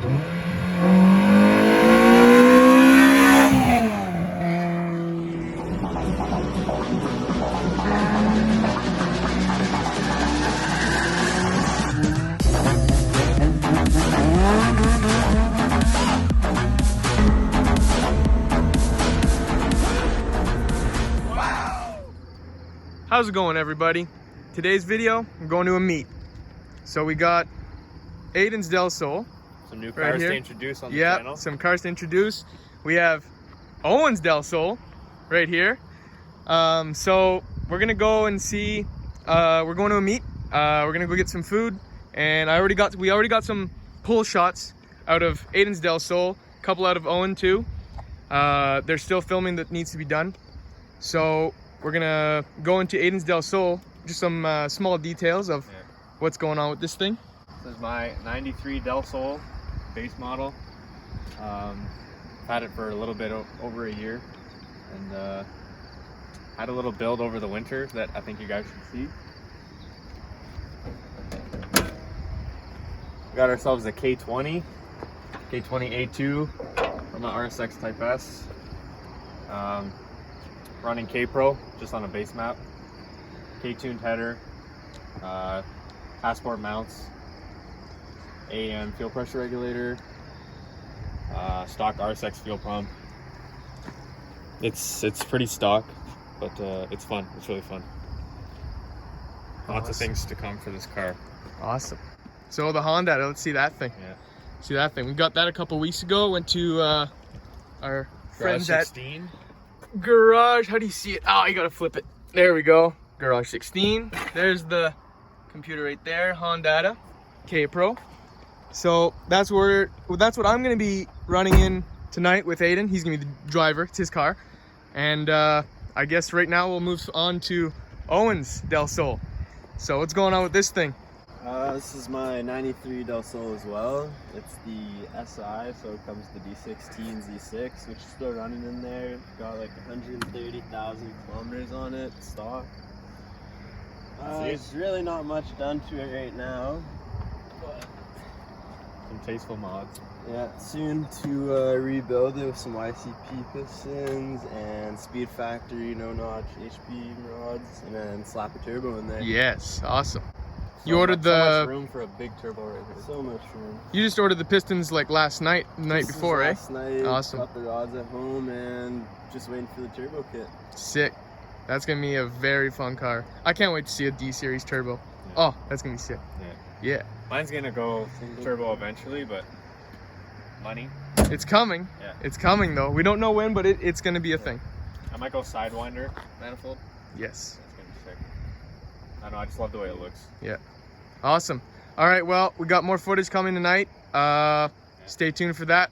How's it going, everybody? Today's video, I'm going to a meet. So we got Aiden's Del Sol. Some new cars to introduce on the channel. Yeah, some cars to introduce. We have Owen's Del Sol right here. So we're gonna go and see. We're going to a meet. We're gonna go get some food, and we already got some pull shots out of Aiden's Del Sol. A couple out of Owen too. There's still filming that needs to be done. So we're gonna go into Aiden's Del Sol, just some small details of what's going on with this thing. This is my 93 Del Sol base model. Had it for a little bit over a year, and had a little build over the winter that I think you guys should see. We got ourselves a K20 A2 from the RSX Type S. Running K-Pro, just on a base map. K-tuned header, passport mounts, AM fuel pressure regulator, stock RSX fuel pump. It's pretty stock, but it's fun. It's really fun. Lots of things to come for this car. Awesome. So the Honda, let's see that thing. Yeah. See that thing. We got that a couple weeks ago. Went to our friends at Garage. How do you see it? Oh, you gotta flip it. There we go. Garage 16. There's the computer right there. Honda K-Pro. So that's what I'm gonna be running in tonight with Aiden. He's gonna be the driver. It's his car. And I guess right now we'll move on to Owen's Del Sol. So what's going on with this thing? This is my 93 Del Sol as well. It's the SI, so it comes with the D16 Z6, which is still running in there. Got like 130,000 kilometers on it, stock. There's really not much done to it right now, but some tasteful mods. Yeah, soon to rebuild it with some YCP pistons and Speed Factory no-notch HP rods, and then slap a turbo in there. Yes, awesome. You ordered so much room for a big turbo right here. So much room. You just ordered the pistons like last night, the night before, eh? Last night. Awesome. Got the rods at home and just waiting for the turbo kit. Sick. That's gonna be a very fun car. I can't wait to see a D series turbo. Yeah. Oh, that's gonna be sick. Yeah. Mine's gonna go turbo eventually, but money. It's coming. Yeah. It's coming though. We don't know when, but it's gonna be a thing. I might go Sidewinder manifold. Yes. That's gonna be sick. I know. I just love the way it looks. Yeah. Awesome. All right, well, we got more footage coming tonight. Stay tuned for that.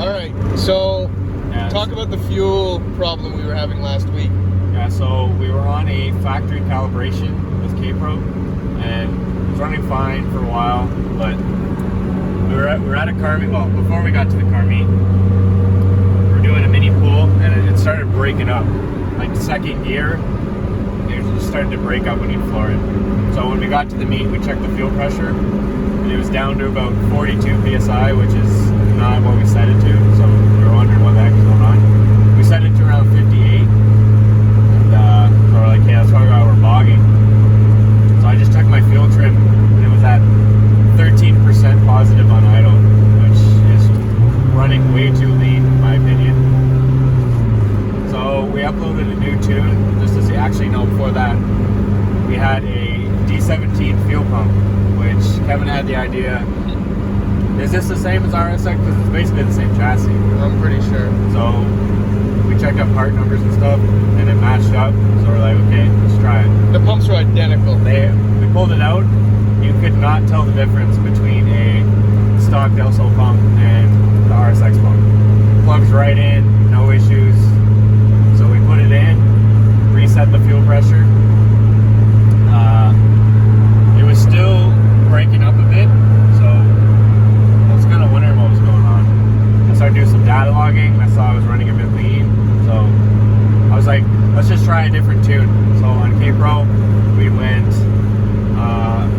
All right, so talk about the fuel problem we were having last week. Yeah, so we were on a factory calibration with K-Pro, and it was running fine for a while, but we were at a car meet. Well, before we got to the car meet, we were doing a mini pool, and it started breaking up. Like second gear, it just started to break up when you floor it. So when we got to the meet, we checked the fuel pressure, and it was down to about 42 psi, which is not what we set it to. So we were wondering what the heck is going on. We set it to around 58, and so we're like, hey, that's probably why we're bogging. So I just checked my fuel trim, and it was at 13% positive on idle, which is running way too lean in my opinion. So we uploaded a new tune just to see. Actually, no, before that we had a D17 fuel pump, which Kevin had the idea, is this the same as RSX? Because it's basically the same chassis. I'm pretty sure. So we checked up part numbers and stuff, and it matched up. So we're like, okay, let's try it. The pumps are identical. We pulled it out. You could not tell the difference between a stock Del Sol pump and the RSX pump. Plugs right in, no issues. So we put it in, reset the fuel pressure. It was still breaking up a bit, so I was kind of wondering what was going on. I started to do some data logging. I saw I was running a bit lean, so I was like, let's just try a different tune. So on K-Pro, we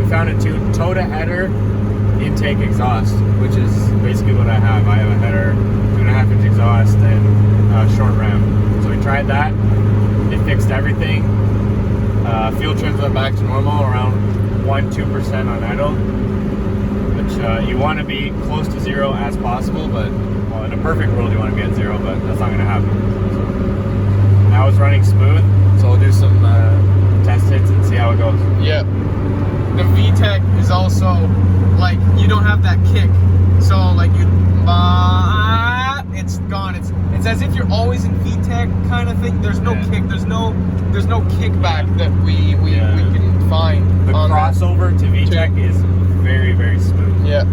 found a tune, Toda header, intake exhaust, which is basically what I have. I have a header, 2.5-inch exhaust, and short ram. So we tried that. It fixed everything. Fuel trims went back to normal, around 1-2% on idle, which you want to be close to zero as possible, but well, in a perfect world you want to be at zero, but that's not going to happen. So, now it's running smooth, so I'll do some test hits and see how it goes. Yeah. The VTEC is also like, you don't have that kick, so like it's gone. It's as if you're always in VTEC kind of thing. There's no kick. There's no kickback that we can find. The crossover to VTEC is very, very smooth. Yeah.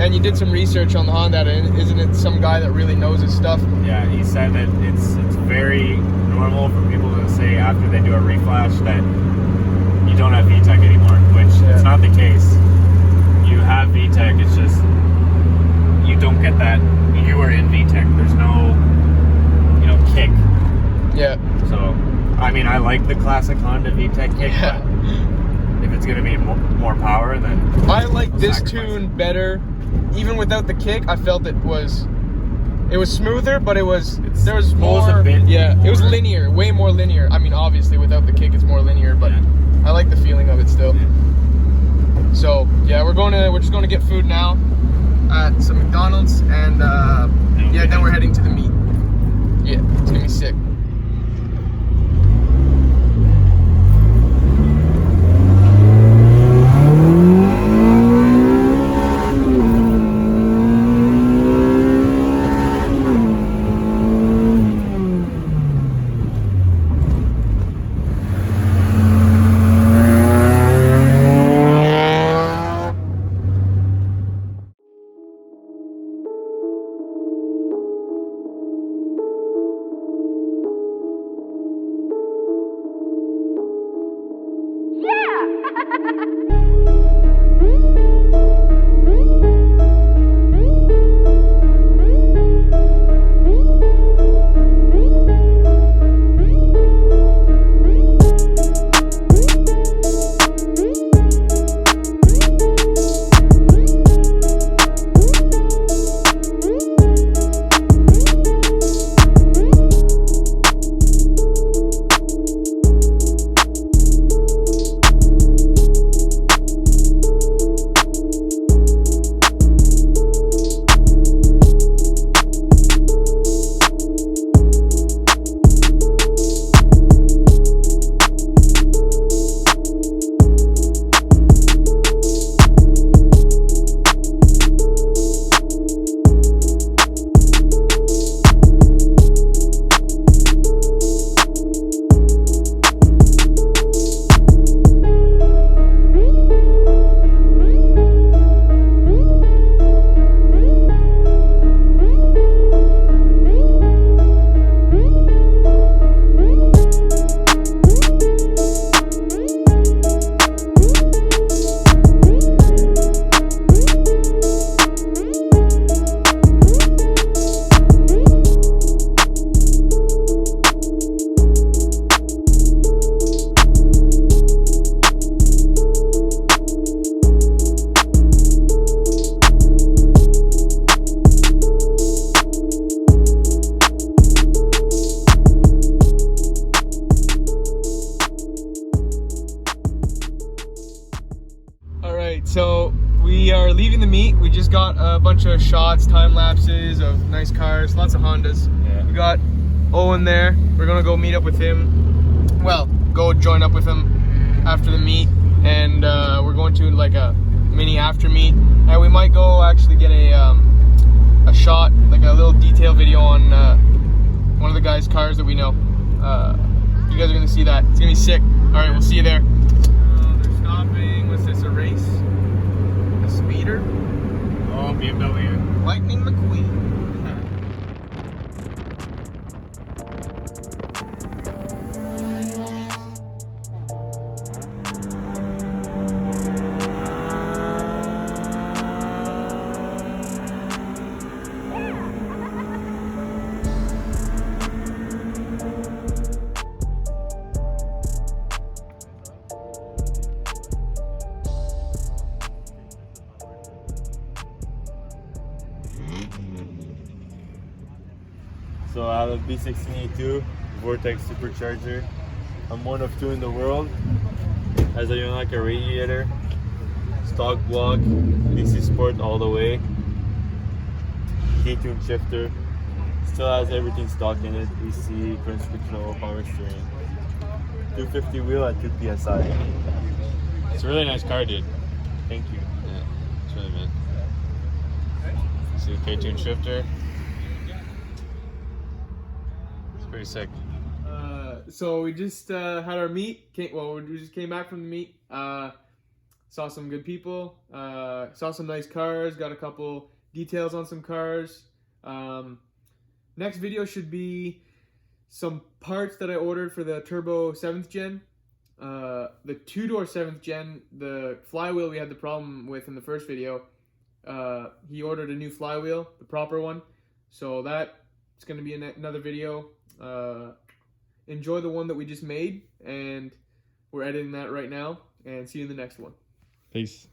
And you did some research on the Honda, isn't it? Some guy that really knows his stuff. Yeah, he said that it's very normal for people to say after they do a reflash that you don't have VTEC anymore, which it's not the case. You have VTEC, it's just you don't get that. You are in VTEC. There's no, kick. Yeah. So, I mean, I like the classic Honda VTEC kick, but if it's gonna be more power, then I like this tune better. Even without the kick, I felt it was smoother, but there was more. A bit it was linear, way more linear. I mean, obviously without the kick, it's more linear, but I like the feeling of it still. Yeah. So yeah, we're just gonna get food now at some McDonald's, and then we're heading to the meet. Yeah, it's gonna be sick. So we are leaving the meet. We just got a bunch of shots, time lapses of nice cars, lots of Hondas. Yeah. We got Owen there. We're gonna go meet up with him. Well, go join up with him after the meet, and we're going to like a mini after meet, and we might go actually get a shot, like a little detail video on one of the guys' cars that we know. You guys are gonna see that. It's gonna be sick. All right, we'll see you there. They're stopping. What's this? A race? A speeder? Oh, BMW. Lightning McQueen. So I have a B16E2 Vortex supercharger. I'm one of 2 in the world. Has a Yonaka radiator, stock block, DC Sport all the way, K-tune shifter. Still has everything stock in it. AC, cruise control, power steering. 250 wheel at 2 PSI. It's a really nice car, dude. Thank you. Yeah, it's really mint. See the K-tune shifter. It's pretty sick. So we just had our meet. We just came back from the meet. Saw some good people. Saw some nice cars. Got a couple details on some cars. Next video should be some parts that I ordered for the turbo 7th gen. The 2-door 7th gen, the flywheel we had the problem with in the first video. He ordered a new flywheel, the proper one. So that's going to be another video. Enjoy the one that we just made, and we're editing that right now, and see you in the next one. Peace.